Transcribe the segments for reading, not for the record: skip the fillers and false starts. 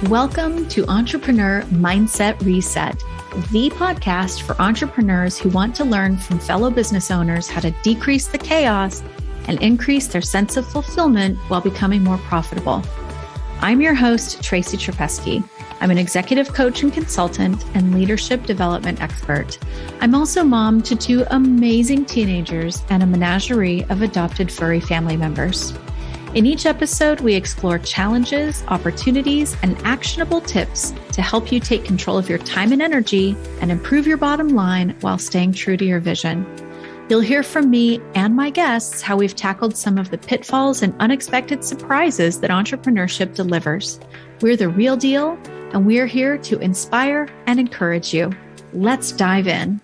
Welcome to Entrepreneur Mindset Reset, the podcast for entrepreneurs who want to learn from fellow business owners how to decrease the chaos and increase their sense of fulfillment while becoming more profitable. I'm your host, Tracy Trapesky. I'm an executive coach and consultant and leadership development expert. I'm also mom to two amazing teenagers and a menagerie of adopted furry family members. In each episode, we explore challenges, opportunities, and actionable tips to help you take control of your time and energy and improve your bottom line while staying true to your vision. You'll hear from me and my guests how we've tackled some of the pitfalls and unexpected surprises that entrepreneurship delivers. We're the real deal, and we're here to inspire and encourage you. Let's dive in.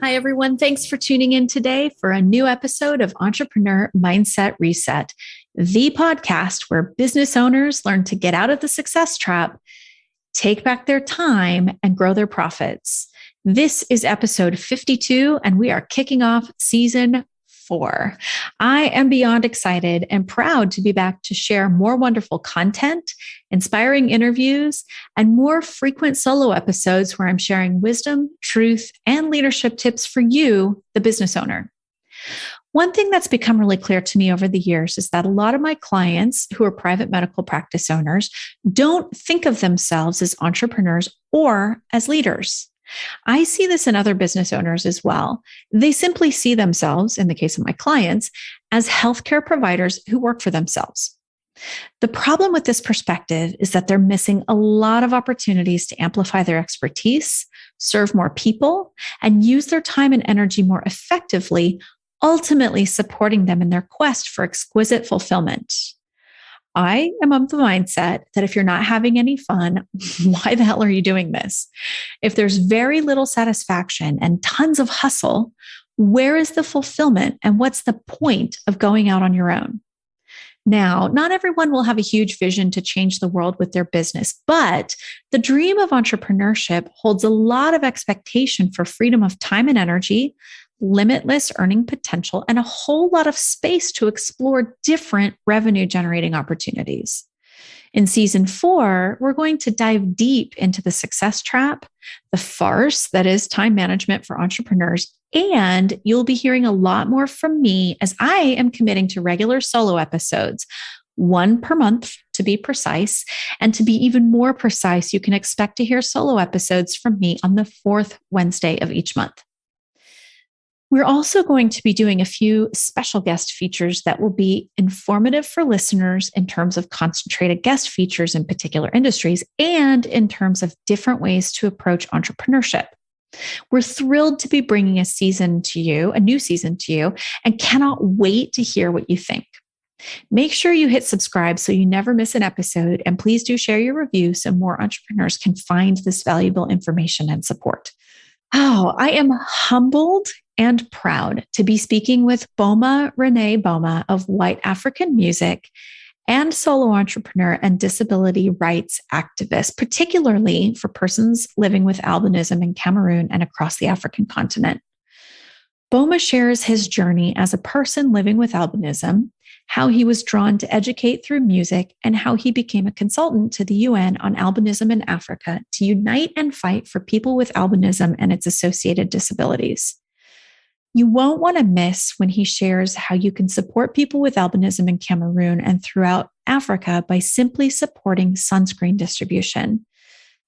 Hi, everyone. Thanks for tuning in today for a new episode of Entrepreneur Mindset Reset, the podcast where business owners learn to get out of the success trap, take back their time, and grow their profits. This is episode 52, and we are kicking off season 4. I am beyond excited and proud to be back to share more wonderful content, inspiring interviews, and more frequent solo episodes where I'm sharing wisdom, truth, and leadership tips for you, the business owner. One thing that's become really clear to me over the years is that a lot of my clients who are private medical practice owners don't think of themselves as entrepreneurs or as leaders. I see this in other business owners as well. They simply see themselves, in the case of my clients, as healthcare providers who work for themselves. The problem with this perspective is that they're missing a lot of opportunities to amplify their expertise, serve more people, and use their time and energy more effectively, ultimately supporting them in their quest for exquisite fulfillment. I am of the mindset that if you're not having any fun, why the hell are you doing this? If there's very little satisfaction and tons of hustle, where is the fulfillment and what's the point of going out on your own? Now, not everyone will have a huge vision to change the world with their business, but the dream of entrepreneurship holds a lot of expectation for freedom of time and energy, limitless earning potential, and a whole lot of space to explore different revenue generating opportunities. In season 4, we're going to dive deep into the success trap, the farce that is time management for entrepreneurs, and you'll be hearing a lot more from me as I am committing to regular solo episodes, 1 per month to be precise. And to be even more precise, you can expect to hear solo episodes from me on the 4th Wednesday of each month. We're also going to be doing a few special guest features that will be informative for listeners in terms of concentrated guest features in particular industries and in terms of different ways to approach entrepreneurship. We're thrilled to be bringing a new season to you, and cannot wait to hear what you think. Make sure you hit subscribe so you never miss an episode, and please do share your review so more entrepreneurs can find this valuable information and support. Oh, I am humbled and proud to be speaking with Boma René Boma of White African Music and solo entrepreneur and disability rights activist, particularly for persons living with albinism in Cameroon and across the African continent. Boma shares his journey as a person living with albinism, how he was drawn to educate through music, and how he became a consultant to the UN on albinism in Africa to unite and fight for people with albinism and its associated disabilities. You won't want to miss when he shares how you can support people with albinism in Cameroon and throughout Africa by simply supporting Sunscreen distribution.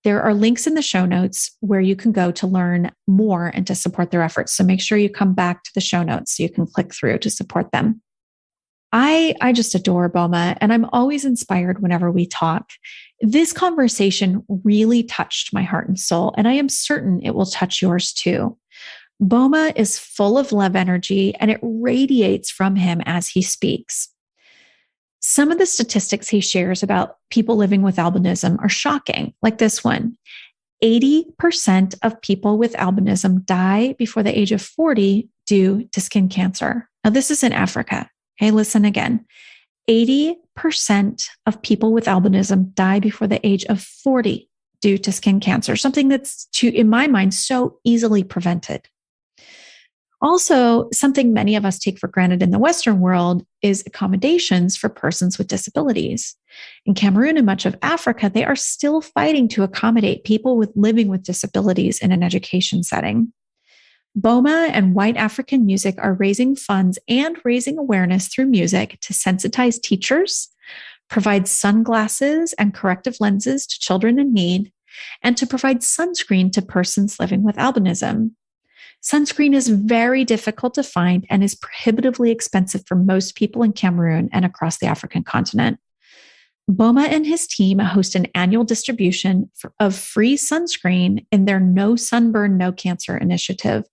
There are links in the show notes where you can go to learn more and to support their efforts. So make sure you come back to the show notes so you can click through to support them. I just adore Boma, and I'm always inspired whenever we talk. This conversation really touched my heart and soul, and I am certain it will touch yours too. Boma is full of love energy, and it radiates from him as he speaks. Some of the statistics he shares about people living with albinism are shocking, like this one. 80% of people with albinism die before the age of 40 due to skin cancer. Now, this is in Africa. Okay, listen again. 80% of people with albinism die before the age of 40 due to skin cancer, something that's, in my mind, so easily prevented. Also, something many of us take for granted in the Western world is accommodations for persons with disabilities. In Cameroon and much of Africa, they are still fighting to accommodate people living with disabilities in an education setting. Boma and white African music are raising funds and raising awareness through music to sensitize teachers, provide sunglasses and corrective lenses to children in need, and to provide sunscreen to persons living with albinism. Sunscreen is very difficult to find and is prohibitively expensive for most people in Cameroon and across the African continent. Boma and his team host an annual distribution of free sunscreen in their No Sunburn, No Cancer initiative.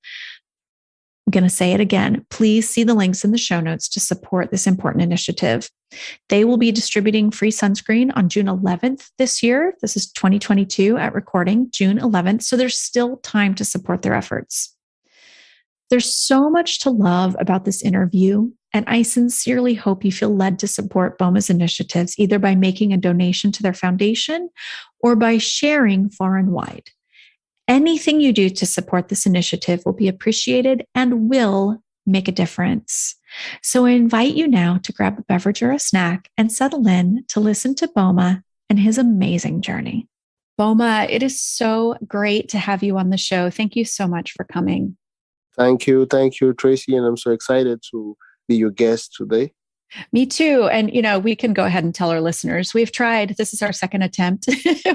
I'm going to say it again. Please see the links in the show notes to support this important initiative. They will be distributing free sunscreen on June 11th this year. This is 2022 at recording, June 11th. So there's still time to support their efforts. There's so much to love about this interview, and I sincerely hope you feel led to support Boma's initiatives, either by making a donation to their foundation or by sharing far and wide. Anything you do to support this initiative will be appreciated and will make a difference. So I invite you now to grab a beverage or a snack and settle in to listen to Boma and his amazing journey. Boma, it is so great to have you on the show. Thank you so much for coming. Thank you, Tracy. And I'm so excited to be your guest today. Me too. And, we can go ahead and tell our listeners, we've tried, this is our second attempt.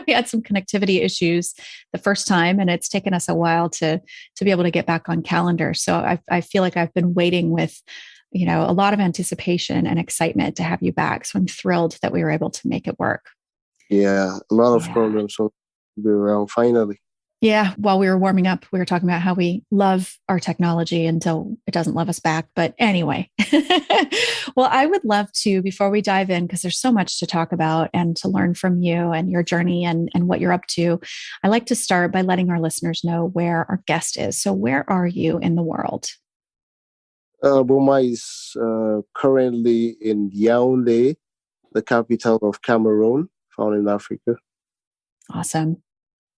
We had some connectivity issues the first time, and it's taken us a while to be able to get back on calendar. So I feel like I've been waiting with, a lot of anticipation and excitement to have you back. So I'm thrilled that we were able to make it work. Yeah, a lot of problems. So we're around finally. Yeah. While we were warming up, we were talking about how we love our technology until it doesn't love us back. But anyway, well, I would love to, before we dive in, because there's so much to talk about and to learn from you and your journey and what you're up to, I like to start by letting our listeners know where our guest is. So where are you in the world? Boma is currently in Yaoundé, the capital of Cameroon, found in Africa. Awesome.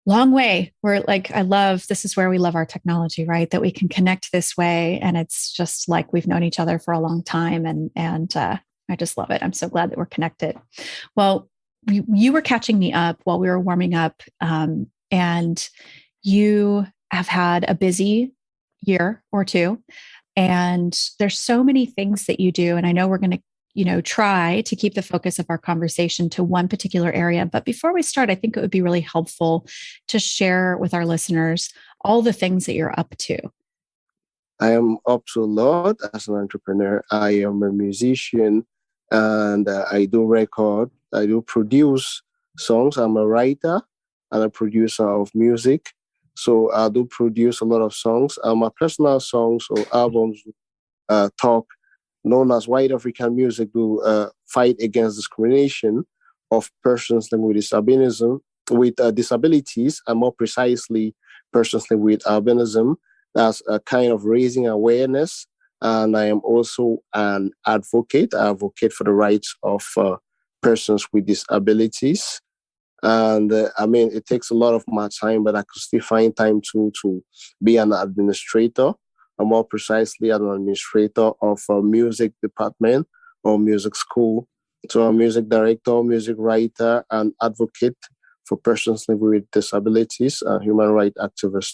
Long way. This is where we love our technology, right? That we can connect this way. And it's just like we've known each other for a long time. And I just love it. I'm so glad that we're connected. Well, you were catching me up while we were warming up. And you have had a busy year or two. And there's so many things that you do. And I know we're going to try to keep the focus of our conversation to one particular area. But before we start, I think it would be really helpful to share with our listeners all the things that you're up to. I am up to a lot as an entrepreneur. I am a musician and I do record. I do produce songs. I'm a writer and a producer of music. So I do produce a lot of songs. My personal songs or albums talk known as white African music to fight against discrimination of persons living with disabilities, and more precisely, persons living with albinism. That's a kind of raising awareness. And I am also an advocate. I advocate for the rights of persons with disabilities. And it takes a lot of my time, but I could still find time to be an administrator. I'm more precisely an administrator of a music department or music school. So I'm a music director, music writer, and advocate for persons living with disabilities, and human rights activist.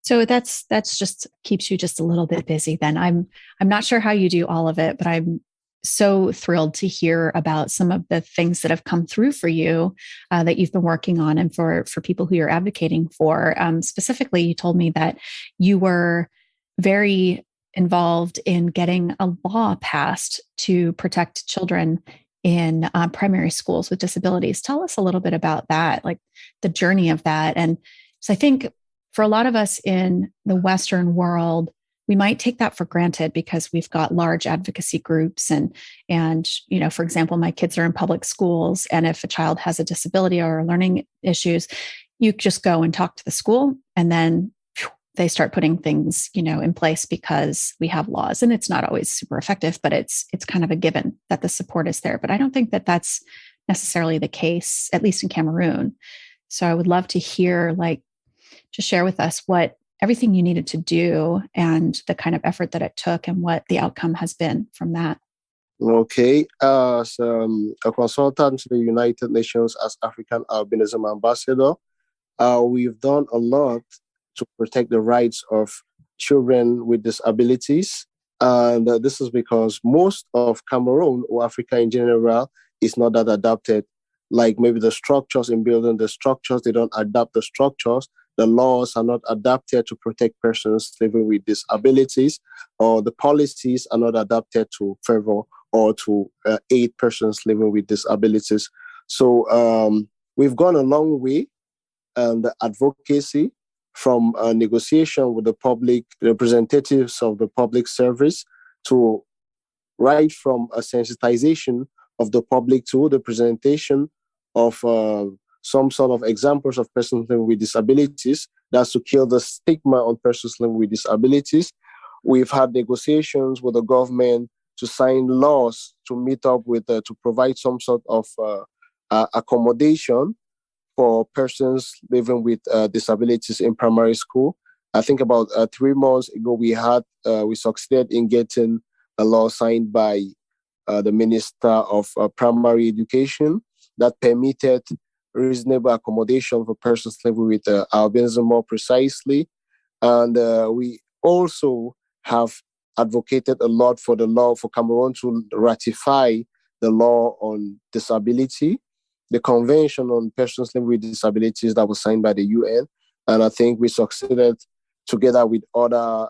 So that's just keeps you just a little bit busy then. I'm not sure how you do all of it, but I'm so thrilled to hear about some of the things that have come through for you that you've been working on, and for people who you're advocating for. Specifically, you told me that you were very involved in getting a law passed to protect children in primary schools with disabilities. Tell us a little bit about that, like the journey of that. And so I think for a lot of us in the Western world, we might take that for granted because we've got large advocacy groups and, for example, my kids are in public schools. And if a child has a disability or learning issues, you just go and talk to the school, and then they start putting things, in place because we have laws, and it's not always super effective, but it's kind of a given that the support is there. But I don't think that that's necessarily the case, at least in Cameroon. So I would love to hear, just share with us what everything you needed to do and the kind of effort that it took and what the outcome has been from that. Okay, as a consultant to the United Nations as African Albinism Ambassador, we've done a lot to protect the rights of children with disabilities. And this is because most of Cameroon or Africa in general is not that adapted. Like maybe the structures in building the structures, they don't adapt the structures. The laws are not adapted to protect persons living with disabilities, or the policies are not adapted to favor or to aid persons living with disabilities. So we've gone a long way and the advocacy from negotiation with the public representatives of the public service to right from a sensitization of the public to the presentation of some sort of examples of persons living with disabilities. That's to kill the stigma on persons living with disabilities. We've had negotiations with the government to sign laws to meet up with, to provide some sort of accommodation for persons living with disabilities in primary school. I think about 3 months ago, we succeeded in getting a law signed by the Minister of Primary Education that permitted reasonable accommodation for persons living with albinism more precisely. And we also have advocated a lot for the law for Cameroon to ratify the law on disability, the Convention on Persons Living with Disabilities that was signed by the UN. And I think we succeeded, together with other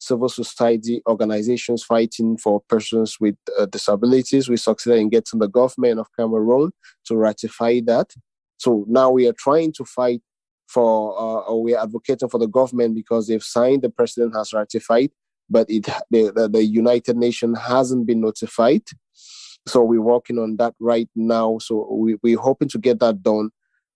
civil society organizations fighting for persons with disabilities, we succeeded in getting the government of Cameroon to ratify that. So now we are trying to fight for, or we are advocating for the government because they've signed, the president has ratified, but the United Nations hasn't been notified. So we're working on that right now. So we're hoping to get that done,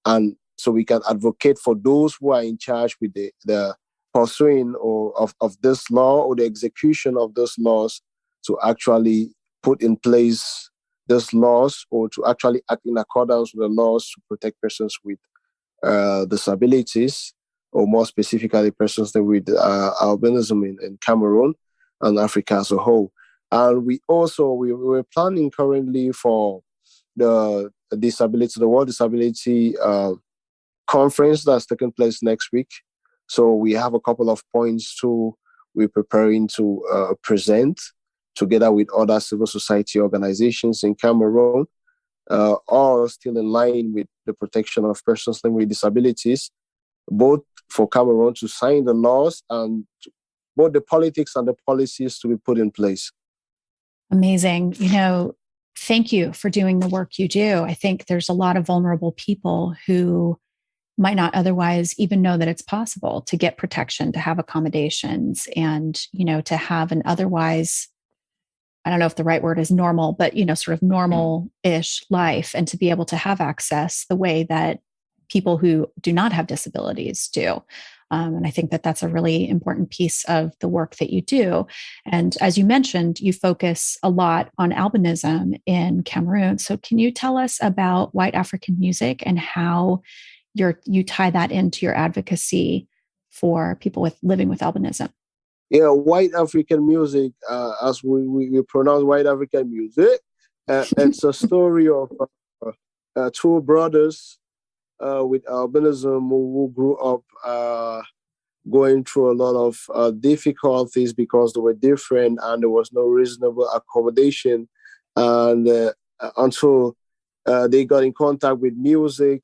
and so we can advocate for those who are in charge with the pursuing of this law or the execution of those laws to actually put in place those laws or to actually act in accordance with the laws to protect persons with disabilities, or more specifically persons with albinism in Cameroon and Africa as a whole. And we're planning currently for the World Disability Conference that's taking place next week. So we have a couple of points we're preparing to present together with other civil society organizations in Cameroon, all still in line with the protection of persons living with disabilities, both for Cameroon to sign the laws and both the politics and the policies to be put in place. Amazing. Thank you for doing the work you do. I think there's a lot of vulnerable people who might not otherwise even know that it's possible to get protection, to have accommodations, and, to have an otherwise, I don't know if the right word is normal, but, sort of normal-ish life, and to be able to have access the way that people who do not have disabilities do. And I think that that's a really important piece of the work that you do. And as you mentioned, you focus a lot on albinism in Cameroon. So can you tell us about white African music and how you tie that into your advocacy for people living with albinism? Yeah, white African music, as we pronounce white African music, it's a story of two brothers with albinism who grew up going through a lot of difficulties because they were different and there was no reasonable accommodation. And until they got in contact with music,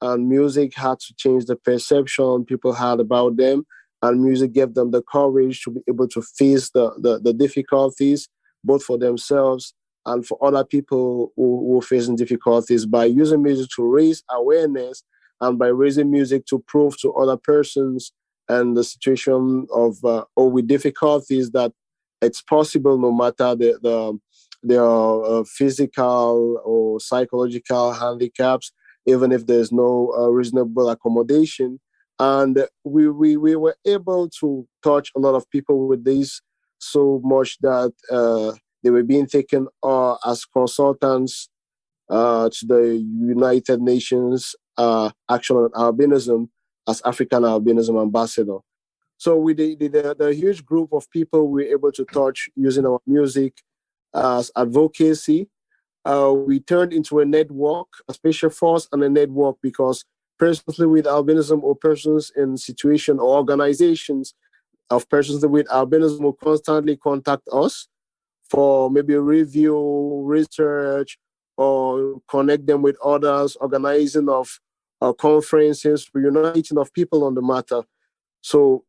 and music had to change the perception people had about them, and music gave them the courage to be able to face the difficulties, both for themselves and for other people who are facing difficulties, by using music to raise awareness and by raising music to prove to other persons and the situation of or with difficulties that it's possible, no matter their physical or psychological handicaps, even if there's no reasonable accommodation. And we were able to touch a lot of people with this so much that they were being taken as consultants to the United Nations Action on Albinism as African Albinism Ambassador. So with the huge group of people we were able to touch using our music as advocacy, we turned into a network, a special force and a network, because persons with albinism or persons in situation or organizations of persons with albinism will constantly contact us for maybe review, research, or connect them with others, organizing of conferences, reuniting of people on the matter. So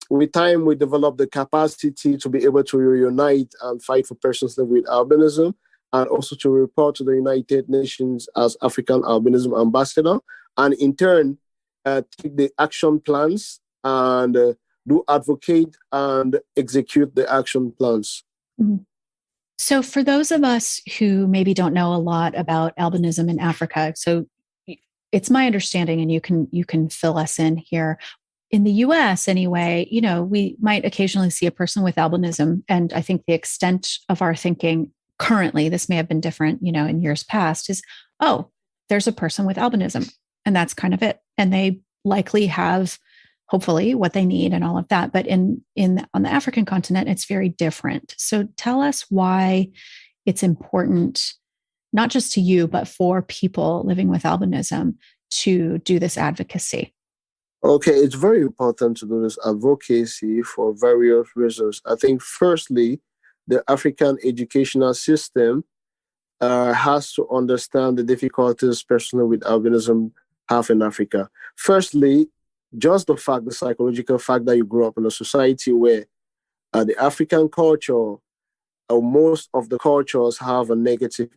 with time, we developed the capacity to be able to reunite and fight for persons living with albinism, and also to report to the United Nations as African Albinism Ambassador, and in turn, take the action plans and do advocate and execute the action plans. Mm-hmm. So for those of us who maybe don't know a lot about albinism in Africa, so it's my understanding, and you can fill us in here. In the US anyway, we might occasionally see a person with albinism. And I think the extent of our thinking currently, this may have been different, in years past, is, oh, there's a person with albinism, and that's kind of it. And they likely have, hopefully, what they need and all of that. But on the African continent, it's very different. So tell us why it's important, not just to you, but for people living with albinism to do this advocacy. Okay, it's very important to do this advocacy for various reasons. I think, firstly, the African educational system has to understand the difficulties persons with albinism have in Africa. Firstly, just the psychological fact that you grew up in a society where the African culture, most of the cultures have a negative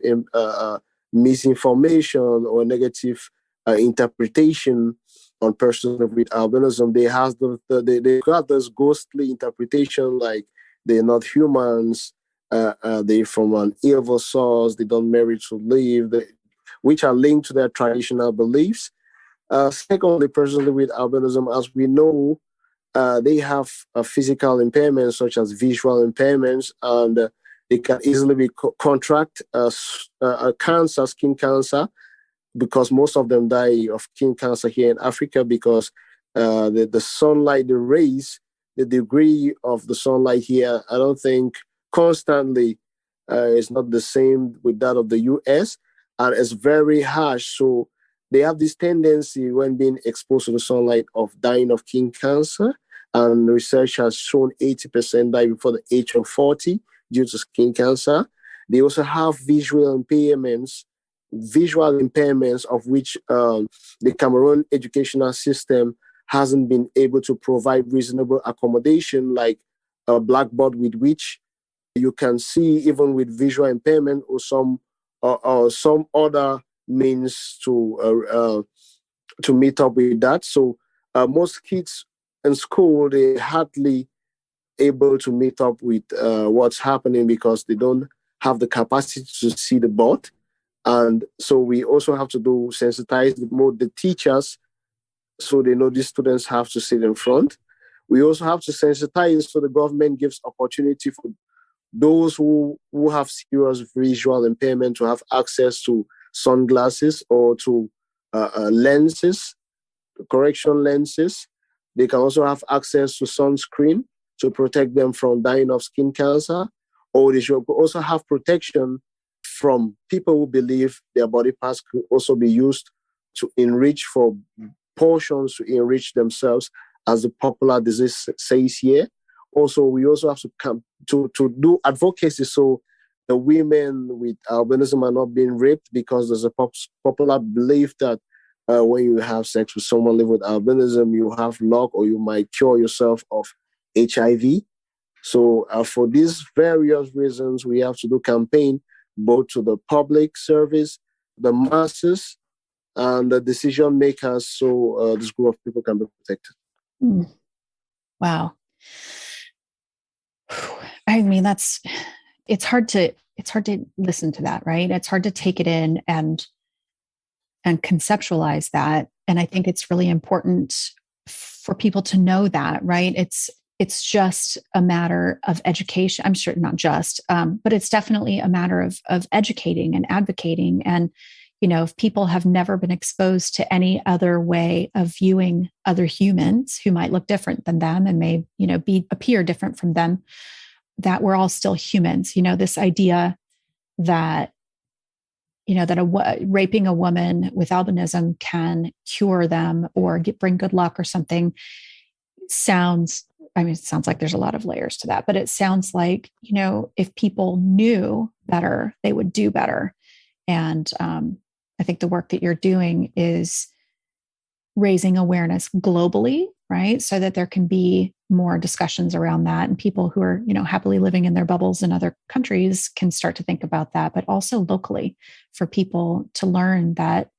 misinformation or negative interpretation on persons with albinism. They got this ghostly interpretation, like they're not humans, they're from an evil source, they don't merit to live, which are linked to their traditional beliefs. Secondly, persons with albinism, as we know, they have a physical impairments such as visual impairments, and they can easily contract cancer, skin cancer, because most of them die of skin cancer here in Africa, because the sunlight, the rays, the degree of the sunlight here, I don't think constantly is not the same with that of the US, and it's very harsh. So they have this tendency when being exposed to the sunlight of dying of skin cancer, and research has shown 80% die before the age of 40 due to skin cancer. They also have visual impairments, of which the Cameroon educational system hasn't been able to provide reasonable accommodation, like a blackboard with which you can see, even with visual impairment, or some other means to meet up with that. So most kids in school, they hardly able to meet up with what's happening, because they don't have the capacity to see the board. And so we also have to sensitize the teachers, so they know these students have to sit in front. We also have to sensitize, so the government gives opportunity for those who have serious visual impairment to have access to sunglasses or to lenses, correction lenses. They can also have access to sunscreen to protect them from dying of skin cancer, or they should also have protection from people who believe their body parts could also be used to enrich for portions, to enrich themselves, as the popular disease says here. Also, we also have to come to do advocacy, so the women with albinism are not being raped, because there's a popular belief that when you have sex with someone living with albinism, you have luck, or you might cure yourself of HIV. So for these various reasons, we have to do campaign both to the public service, the masses, and the decision makers, so this group of people can be protected. Wow. I mean, it's hard to listen to that, right? It's hard to take it in and conceptualize that. And I think it's really important for people to know that, right? It's just a matter of education. I'm sure not just, but it's definitely a matter of educating and advocating. And, if people have never been exposed to any other way of viewing other humans who might look different than them and may, appear different from them, that we're all still humans. This idea that, raping a woman with albinism can cure them or bring good luck or something it sounds like there's a lot of layers to that, but it sounds like, if people knew better, they would do better. And I think the work that you're doing is raising awareness globally, right? So that there can be more discussions around that, and people who are, happily living in their bubbles in other countries can start to think about that, but also locally for people to learn that,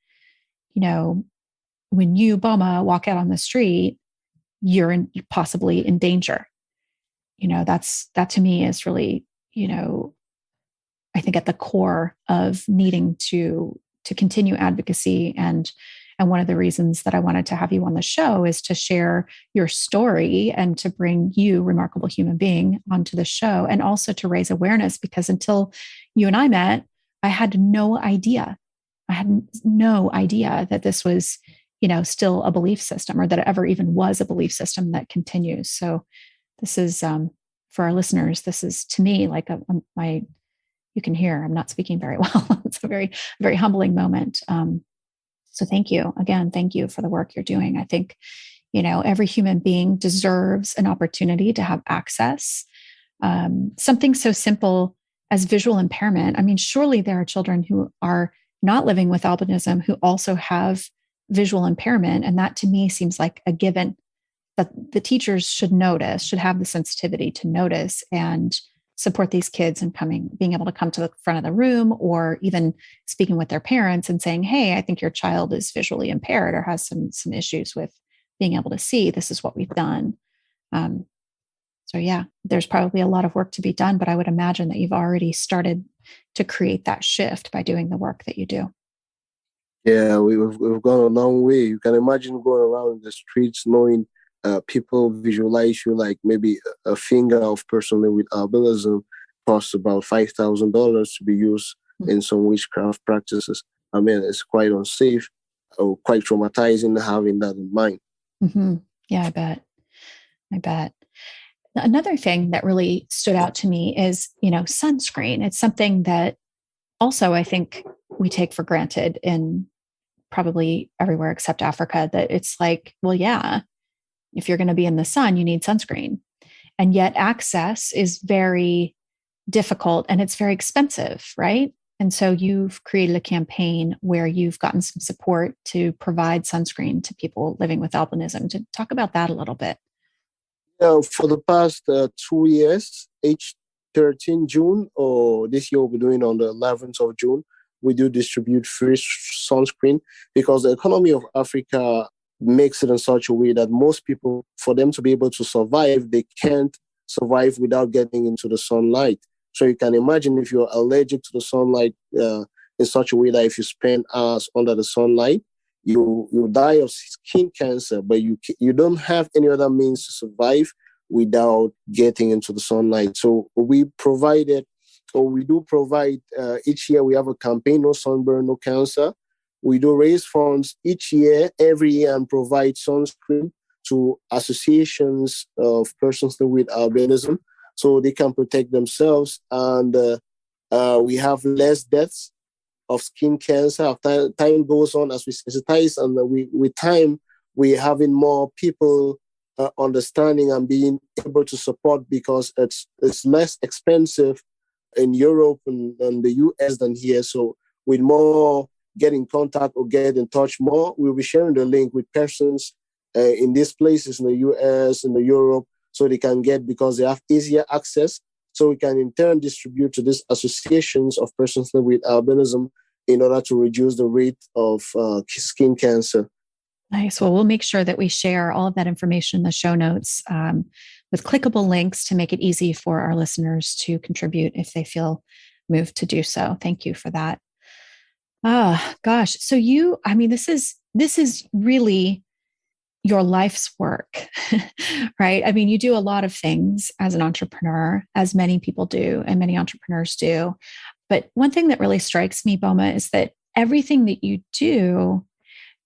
when you, Boma, walk out on the street, you're possibly in danger. That to me is really, I think at the core of needing to continue advocacy. And one of the reasons that I wanted to have you on the show is to share your story and to bring you, remarkable human being, onto the show, and also to raise awareness, because until you and I met, I had no idea. I had no idea that this was, still a belief system, or that it ever even was a belief system that continues. So this is, for our listeners, this is to me like you can hear I'm not speaking very well. It's a very, very humbling moment. So thank you again. Thank you for the work you're doing. I think, every human being deserves an opportunity to have access. Something so simple as visual impairment. Surely there are children who are not living with albinism who also have visual impairment. And that to me seems like a given that the teachers should have the sensitivity to notice and support these kids and being able to come to the front of the room, or even speaking with their parents and saying, hey, I think your child is visually impaired or has some issues with being able to see. This is what we've done. So yeah, there's probably a lot of work to be done, but I would imagine that you've already started to create that shift by doing the work that you do. Yeah, we've gone a long way. You can imagine going around the streets knowing people visualize you like maybe a finger of person with albinism costs about $5,000 to be used in some witchcraft practices. It's quite unsafe or quite traumatizing having that in mind. Mm-hmm. Yeah, I bet. Another thing that really stood out to me is, sunscreen. It's something that also I think we take for granted in probably everywhere except Africa, that it's like, well, yeah, if you're going to be in the sun, you need sunscreen. And yet access is very difficult and it's very expensive, right? And so you've created a campaign where you've gotten some support to provide sunscreen to people living with albinism. To talk about that a little bit. For the past 2 years, each 13 June, or this year we'll be doing on the 11th of June, we do distribute free sunscreen, because the economy of Africa makes it in such a way that most people, for them to be able to survive, they can't survive without getting into the sunlight. So you can imagine if you're allergic to the sunlight in such a way that if you spend hours under the sunlight, you die of skin cancer, but you don't have any other means to survive without getting into the sunlight. So we do provide, each year we have a campaign, No Sunburn, No Cancer. We do raise funds every year, and provide sunscreen to associations of persons with albinism so they can protect themselves. And we have less deaths of skin cancer. As time goes on, as we sensitize, and with time, we're having more people understanding and being able to support, because it's less expensive in Europe and the US than here. So with more get in contact or get in touch more, we'll be sharing the link with persons in these places in the US, in the Europe, so they can get, because they have easier access. So we can in turn distribute to these associations of persons with albinism in order to reduce the rate of skin cancer. Nice. Well, we'll make sure that we share all of that information in the show notes with clickable links to make it easy for our listeners to contribute if they feel moved to do so. Thank you for that. Gosh. So this is really your life's work, right? You do a lot of things as an entrepreneur, as many people do, and many entrepreneurs do. But one thing that really strikes me, Boma, is that everything that you do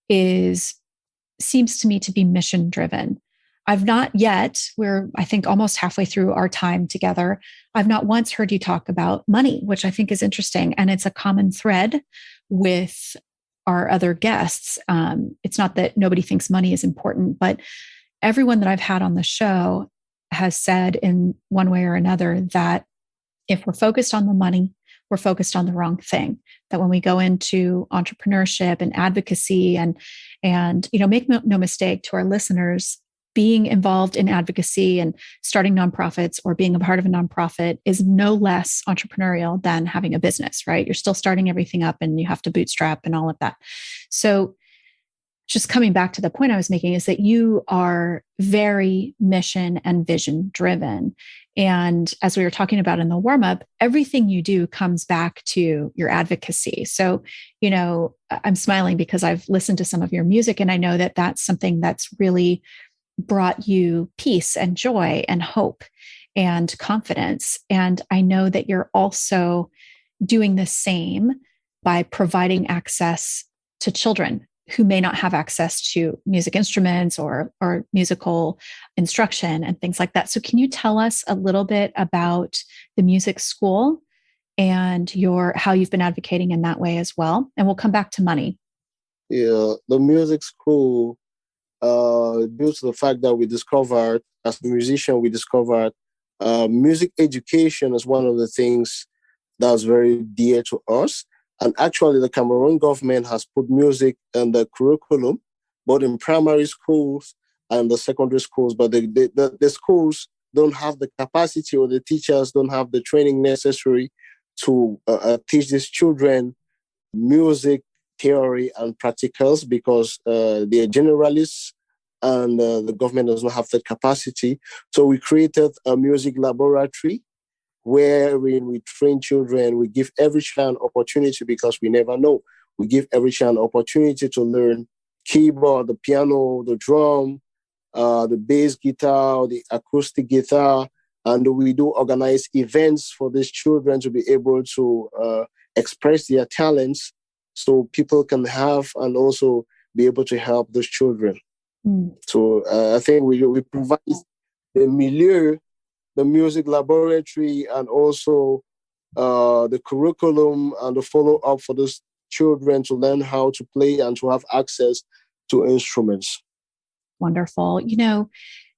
seems to me to be mission driven. I've not yet, we're, I think, almost halfway through our time together. I've not once heard you talk about money, which I think is interesting. And it's a common thread with our other guests. It's not that nobody thinks money is important, but everyone that I've had on the show has said in one way or another that if we're focused on the money, we're focused on the wrong thing. That when we go into entrepreneurship and advocacy and make no mistake to our listeners, being involved in advocacy and starting nonprofits or being a part of a nonprofit is no less entrepreneurial than having a business, right? You're still starting everything up and you have to bootstrap and all of that. So just coming back to the point I was making is that you are very mission and vision driven. And as we were talking about in the warm up, everything you do comes back to your advocacy. So, I'm smiling because I've listened to some of your music and I know that that's something that's really brought you peace and joy and hope and confidence. And I know that you're also doing the same by providing access to children who may not have access to music instruments or musical instruction and things like that. So can you tell us a little bit about the music school and how you've been advocating in that way as well? And we'll come back to money. Yeah, the music school, due to the fact that we discovered, as a musician, music education is one of the things that's very dear to us. And actually, the Cameroon government has put music in the curriculum, both in primary schools and the secondary schools. But the schools don't have the capacity, or the teachers don't have the training necessary to teach these children music theory and practicals, because they're generalists and the government does not have the capacity. So we created a music laboratory where we train children. We give every child opportunity, because we never know. We give every child opportunity to learn keyboard, the piano, the drum, the bass guitar, the acoustic guitar. And we do organize events for these children to be able to express their talents, so people can have and also be able to help those children. So I think we provide the milieu, the music laboratory, and also the curriculum and the follow-up for those children to learn how to play and to have access to instruments. Wonderful.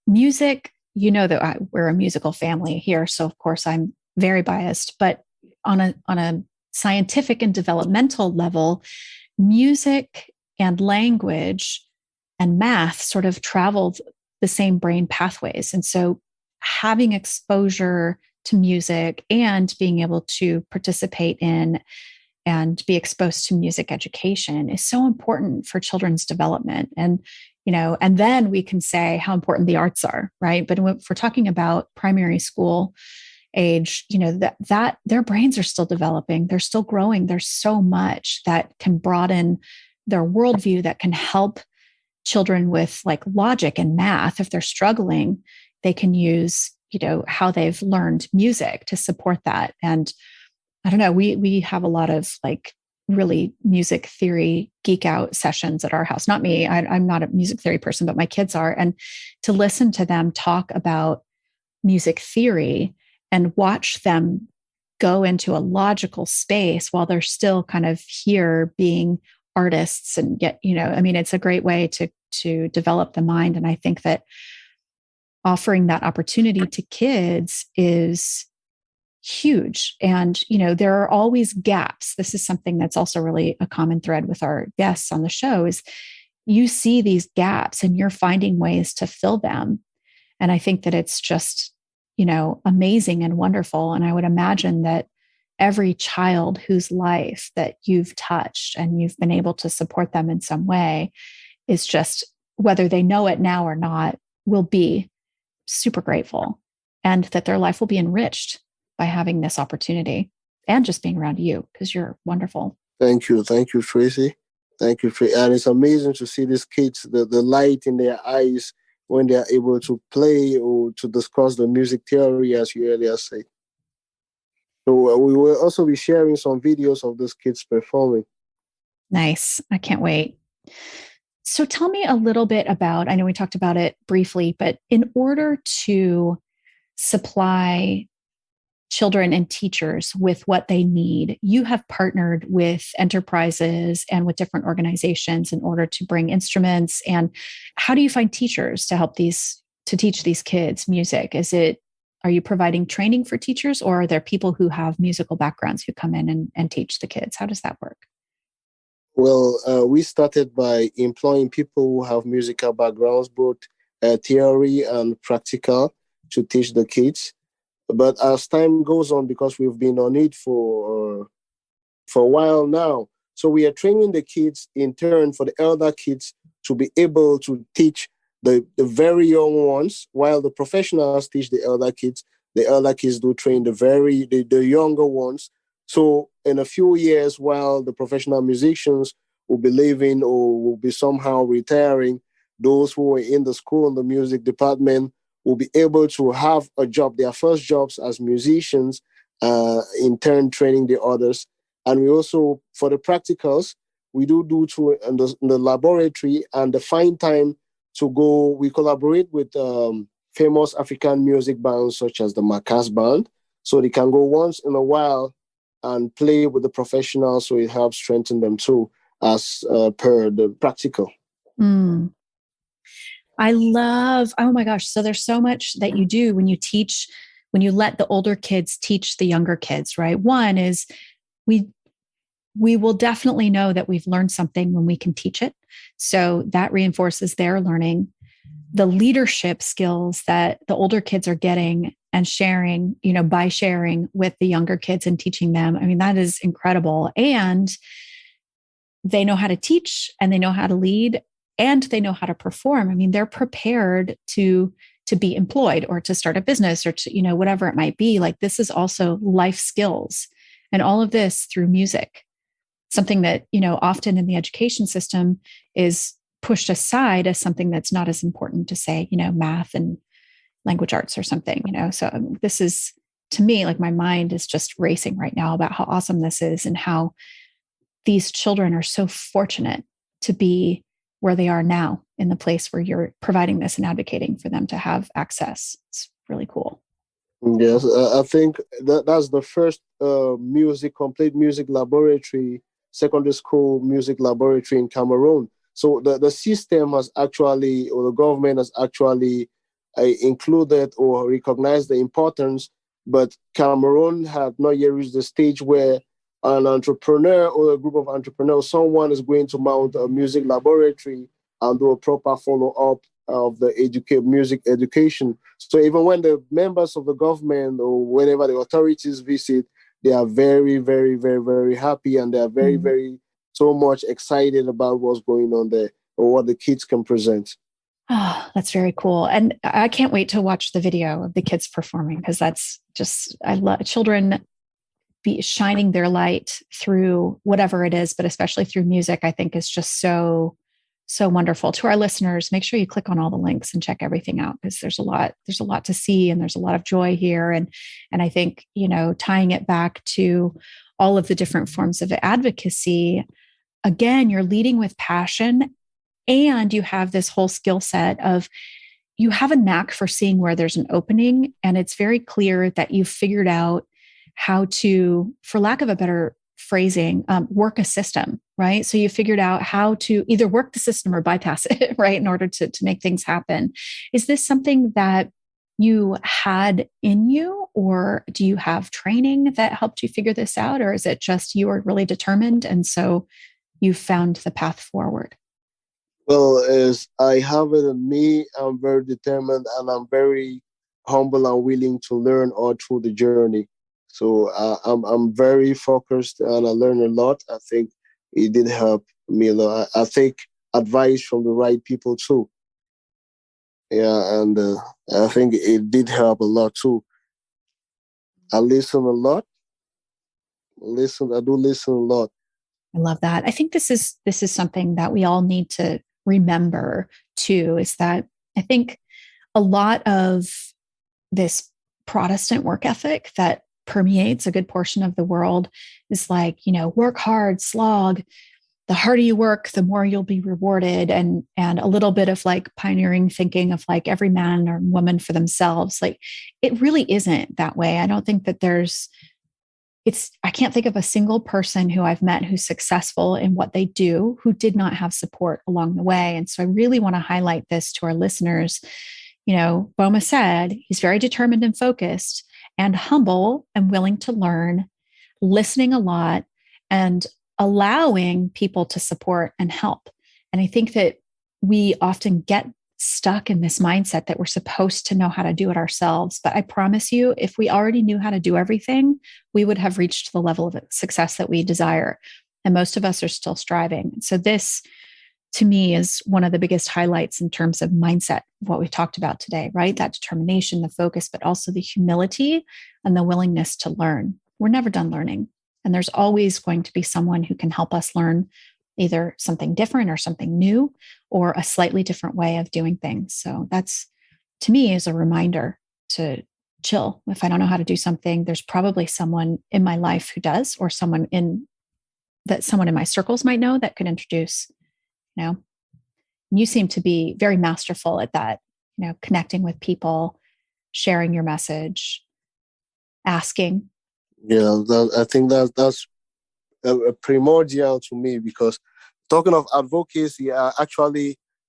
Music, that we're a musical family here. So of course I'm very biased, but on a scientific and developmental level, music and language and math sort of traveled the same brain pathways. And so having exposure to music and being able to participate in and be exposed to music education is so important for children's development. And, and then we can say how important the arts are, right? But if we're talking about primary school age, that their brains are still developing, they're still growing. There's so much that can broaden their worldview, that can help children with like logic and math. If they're struggling, they can use, how they've learned music to support that. And I don't know, we have a lot of like really music theory geek out sessions at our house. Not me, I'm not a music theory person, but my kids are. And to listen to them talk about music theory and watch them go into a logical space while they're still kind of here being artists and get, it's a great way to develop the mind. And I think that offering that opportunity to kids is huge. And, there are always gaps. This is something that's also really a common thread with our guests on the show is you see these gaps and you're finding ways to fill them. And I think that it's just, amazing and wonderful. And I would imagine that every child whose life that you've touched and you've been able to support them in some way is just, whether they know it now or not, will be super grateful, and that their life will be enriched by having this opportunity and just being around you, because you're wonderful. Thank you, Tracy. Thank you, Tracy. And it's amazing to see these kids, the light in their eyes when they are able to play or to discuss the music theory, as you earlier said. So we will also be sharing some videos of those kids performing. Nice. I can't wait. So tell me a little bit about, I know we talked about it briefly, but in order to supply children and teachers with what they need, you have partnered with enterprises and with different organizations in order to bring instruments. And how do you find teachers to help to teach these kids music? Are you providing training for teachers, or are there people who have musical backgrounds who come in and teach the kids? How does that work? Well, we started by employing people who have musical backgrounds, both theory and practical, to teach the kids. But as time goes on, because we've been on it for a while now, so we are training the kids in turn for the elder kids to be able to teach the very young ones, while the professionals teach the elder kids. The elder kids do train the younger ones. So in a few years, while the professional musicians will be leaving or will be somehow retiring, those who are in the school in the music department will be able to have a job, their first jobs as musicians, in turn training the others. And we also, for the practicals, we do in the laboratory, and the find time to go, we collaborate with famous African music bands such as the Makas Band. So they can go once in a while and play with the professionals, so it helps strengthen them too, as per the practical. Mm. I love, oh my gosh. So there's so much that you do when you let the older kids teach the younger kids, right? One is we will definitely know that we've learned something when we can teach it. So that reinforces their learning. The leadership skills that the older kids are getting and sharing, by sharing with the younger kids and teaching them. I mean, that is incredible. And they know how to teach, and they know how to lead, and they know how to perform. I mean, they're prepared to be employed or to start a business or to, whatever it might be. Like, this is also life skills, and all of this through music. Something that, often in the education system is pushed aside as something that's not as important to, say, math and language arts or something, So this is, to me, like, my mind is just racing right now about how awesome this is and how these children are so fortunate to be where they are now, in the place where you're providing this and advocating for them to have access. It's really cool. Yes, I think that's the first complete music laboratory, secondary school music laboratory in Cameroon. So the system has actually, or the government has actually included or recognized the importance, but Cameroon had not yet reached the stage where an entrepreneur or a group of entrepreneurs, someone is going to mount a music laboratory and do a proper follow-up of the music education. So even when the members of the government or whenever the authorities visit, they are very, very, very, very happy, and they are very, very so much excited about what's going on there or what the kids can present. Oh, that's very cool. And I can't wait to watch the video of the kids performing, because that's just, I love children be shining their light through whatever it is, but especially through music, I think is just so wonderful. To our listeners, make sure you click on all the links and check everything out, because there's a lot to see, and there's a lot of joy here. And I think, tying it back to all of the different forms of advocacy, again, you're leading with passion, and you have this whole skill set of, you have a knack for seeing where there's an opening. And it's very clear that you've figured out how to, for lack of a better phrasing, work a system, right? So you figured out how to either work the system or bypass it, right? In order to make things happen. Is this something that you had in you, or do you have training that helped you figure this out? Or is it just you were really determined, and so you found the path forward? Well, as I have it in me, I'm very determined, and I'm very humble and willing to learn all through the journey. So I'm very focused, and I learn a lot. I think it did help me a lot. I take advice from the right people too. Yeah, and I think it did help a lot too. I listen a lot. I do listen a lot. I love that. I think this is something that we all need to remember too, is that I think a lot of this Protestant work ethic that permeates a good portion of the world is like, work hard, slog, the harder you work, the more you'll be rewarded, and a little bit of like pioneering thinking of like every man or woman for themselves. Like it really isn't that way. I don't think that I can't think of a single person who I've met who's successful in what they do who did not have support along the way. And so I really want to highlight this to our listeners. Boma said he's very determined and focused and humble and willing to learn, listening a lot, and allowing people to support and help. And I think that we often get stuck in this mindset that we're supposed to know how to do it ourselves. But I promise you, if we already knew how to do everything, we would have reached the level of success that we desire. And most of us are still striving. So this, to me, is one of the biggest highlights in terms of mindset, what we talked about today, right? That determination, the focus, but also the humility and the willingness to learn. We're never done learning. And there's always going to be someone who can help us learn either something different or something new or a slightly different way of doing things. So that's, to me, is a reminder to chill. If I don't know how to do something, there's probably someone in my life who does, or someone in my circles might know that could introduce. You seem to be very masterful at that, connecting with people, sharing your message, asking. Yeah, I think that's primordial to me, because talking of advocacy, I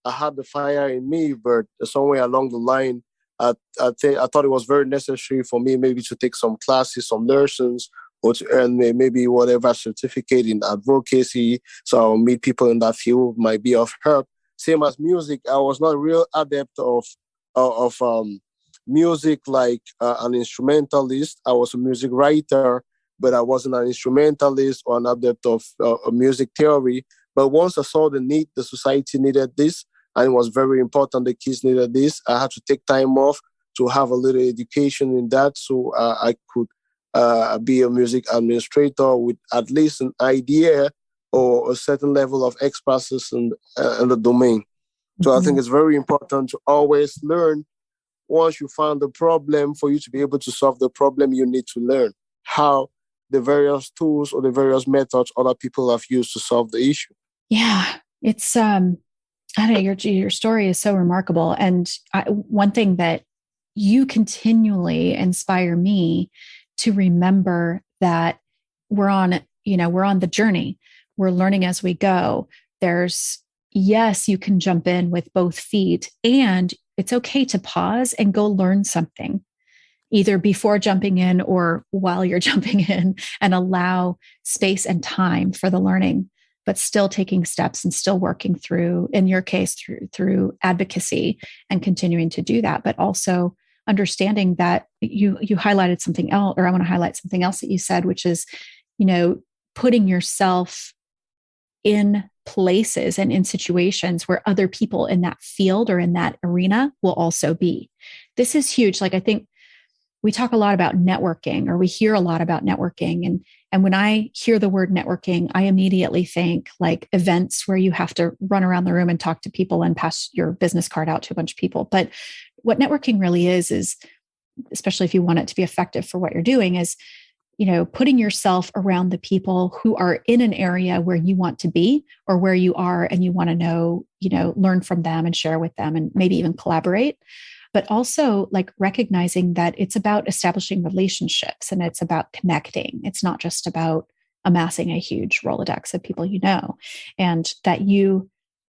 had the fire in me, but somewhere along the line, I thought it was very necessary for me maybe to take some classes, some lessons, or to earn maybe whatever certificate in advocacy. So I'll meet people in that field, might be of help. Same as music, I was not a real adept of music, like an instrumentalist. I was a music writer, but I wasn't an instrumentalist or an adept of music theory. But once I saw the need, the society needed this, and it was very important, the kids needed this, I had to take time off to have a little education in that, so I could be a music administrator with at least an idea or a certain level of expertise in the domain. So I think it's very important to always learn. Once you found the problem, for you to be able to solve the problem, you need to learn how the various tools or the various methods other people have used to solve the issue. Yeah, it's I don't know, your story is so remarkable. And one thing that you continually inspire me to remember, that we're on the journey. We're learning as we go. Yes, you can jump in with both feet, and it's okay to pause and go learn something, either before jumping in or while you're jumping in, and allow space and time for the learning, but still taking steps and still working through, in your case, through advocacy and continuing to do that, but also understanding that you highlighted something else, or I want to highlight something else that you said, which is, putting yourself in places and in situations where other people in that field or in that arena will also be. This is huge. Like, I think we talk a lot about networking, or we hear a lot about networking. And when I hear the word networking, I immediately think like events where you have to run around the room and talk to people and pass your business card out to a bunch of people. But what networking really is, especially if you want it to be effective for what you're doing, is, putting yourself around the people who are in an area where you want to be, or where you are and you want to know, learn from them and share with them, and maybe even collaborate. But also like recognizing that it's about establishing relationships, and it's about connecting. It's not just about amassing a huge Rolodex of people and that you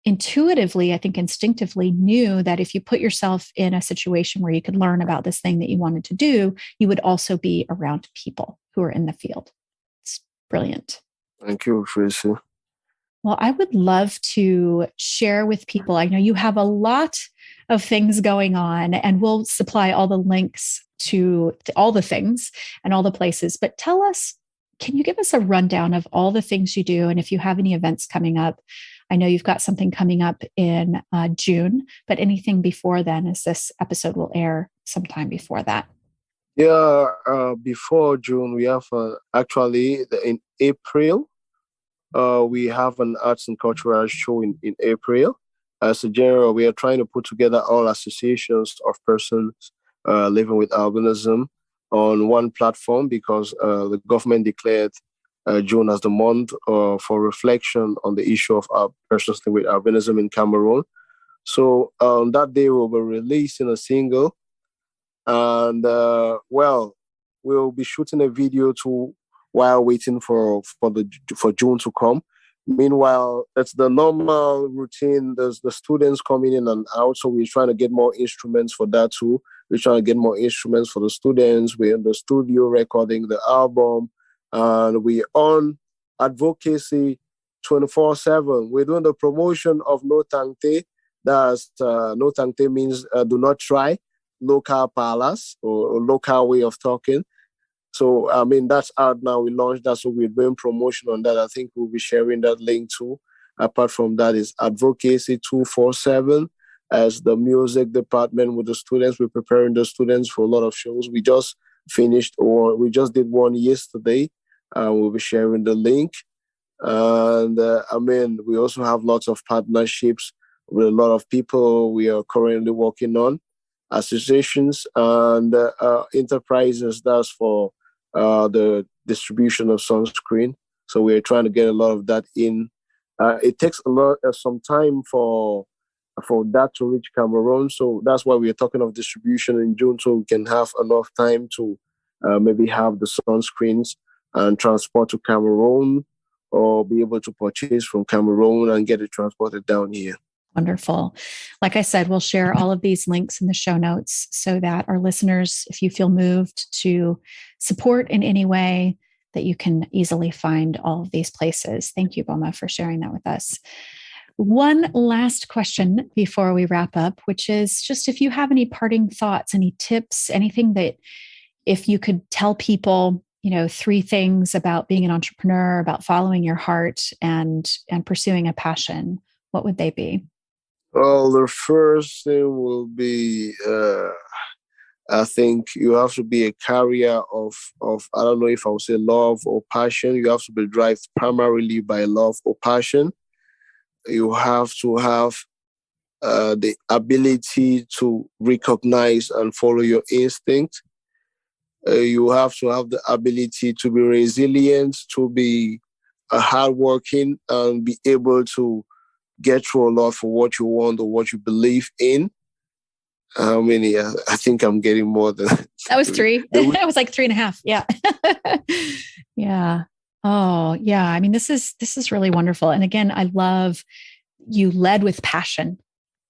intuitively, I think instinctively, knew that if you put yourself in a situation where you could learn about this thing that you wanted to do, you would also be around people who are in the field. It's brilliant. Thank you, Tracy. Well, I would love to share with people. I know you have a lot of things going on, and we'll supply all the links to all the things and all the places. But tell us, can you give us a rundown of all the things you do? And if you have any events coming up, I know you've got something coming up in June, but anything before then, as this episode will air sometime before that? Yeah, before June, we have actually in April, we have an arts and cultural show in April. As a general, we are trying to put together all associations of persons living with albinism on one platform, because the government declared June as the month for reflection on the issue of persons with albinism in Cameroon. So on that day, we'll be releasing a single. And, we'll be shooting a video too while waiting for June to come. Meanwhile, it's the normal routine. There's the students coming in and out. So we're trying to get more instruments for that too. We're trying to get more instruments for the students. We're in the studio recording the album. And we're on advocacy 24/7. We're doing the promotion of No Tangte. That's No Tangte means do not try, local palace or local way of talking. So, that's out now. We launched that, so we're doing promotion on that. I think we'll be sharing that link too. Apart from that is Advocacy 247 as the music department with the students. We're preparing the students for a lot of shows. We just did one yesterday. We'll be sharing the link. And, we also have lots of partnerships with a lot of people we are currently working on, associations and enterprises. That's for the distribution of Sunscreen. So we're trying to get a lot of that in. It takes some time for that to reach Cameroon. So that's why we're talking of distribution in June, so we can have enough time to maybe have the sunscreens and transport to Cameroon, or be able to purchase from Cameroon and get it transported down here. Wonderful. Like I said, we'll share all of these links in the show notes so that our listeners, if you feel moved to support in any way, that you can easily find all of these places. Thank you, Boma, for sharing that with us. One last question before we wrap up, which is just if you have any parting thoughts, any tips, anything that if you could tell people, 3 things about being an entrepreneur, about following your heart and pursuing a passion, what would they be? Well, the first thing will be, I think you have to be a carrier of, I don't know if I would say love or passion. You have to be driven primarily by love or passion. You have to have the ability to recognize and follow your instinct. You have to have the ability to be resilient, to be hardworking, and be able to get through a lot for what you want or what you believe in. How many? I think I'm getting more than that. Was 3. That was like 3.5. Yeah. Yeah. Oh, yeah. This is really wonderful. And again, I love you led with passion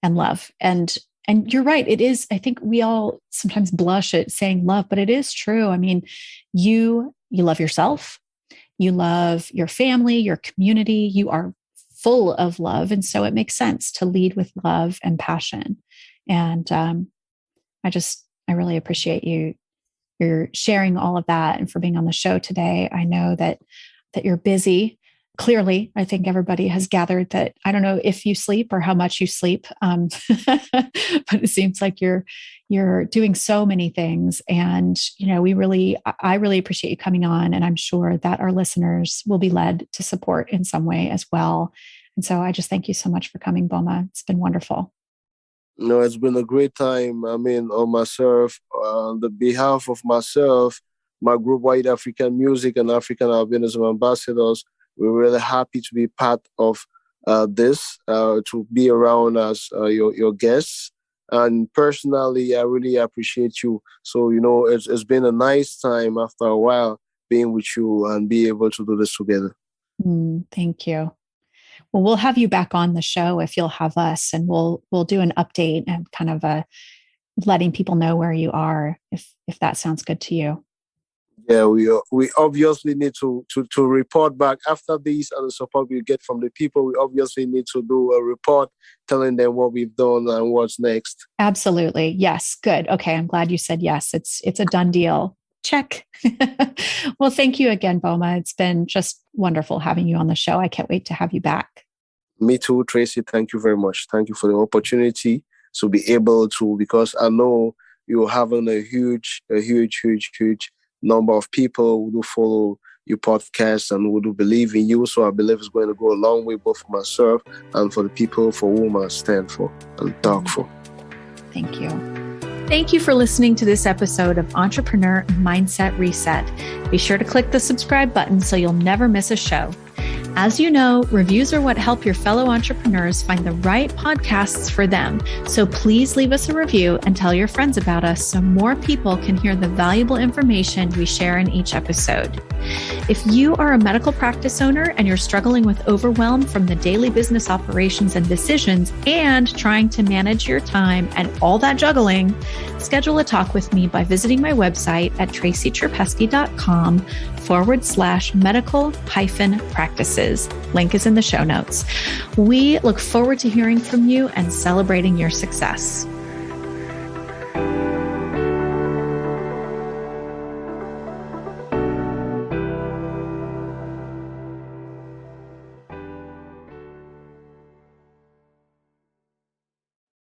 and love. And you're right. It is. I think we all sometimes blush at saying love, but it is true. You love yourself. You love your family, your community. You are full of love. And so it makes sense to lead with love and passion. And I really appreciate you're sharing all of that and for being on the show today. I know that you're busy. Clearly, I think everybody has gathered that. I don't know if you sleep or how much you sleep, but it seems like you're doing so many things. And, I really appreciate you coming on. And I'm sure that our listeners will be led to support in some way as well. And so I just thank you so much for coming, Boma. It's been wonderful. No, it's been a great time. On myself, on the behalf of myself, my group, White African Music and African Albinism Ambassadors, we're really happy to be part of this, to be around as your guests. And personally, I really appreciate you. So, it's been a nice time after a while being with you and be able to do this together. Thank you. Well, we'll have you back on the show if you'll have us, and we'll do an update and kind of letting people know where you are, if that sounds good to you. Yeah, we obviously need to report back after this, and the support we get from the people. We obviously need to do a report telling them what we've done and what's next. Absolutely. Yes. Good. Okay. I'm glad you said yes. It's a done deal. Check. Well, thank you again, Boma. It's been just wonderful having you on the show. I can't wait to have you back. Me too, Tracy. Thank you very much. Thank you for the opportunity to be able to, because I know you're having a huge number of people who do follow your podcast and who do believe in you. So I believe it's going to go a long way, both for myself and for the people for whom I stand for and talk for. Thank you. Thank you for listening to this episode of Entrepreneur Mindset Reset. Be sure to click the subscribe button so you'll never miss a show. As you know, reviews are what help your fellow entrepreneurs find the right podcasts for them. So please leave us a review and tell your friends about us so more people can hear the valuable information we share in each episode. If you are a medical practice owner and you're struggling with overwhelm from the daily business operations and decisions and trying to manage your time and all that juggling, schedule a talk with me by visiting my website at tracycherpesky.com/medical-practices. Link is in the show notes. We look forward to hearing from you and celebrating your success.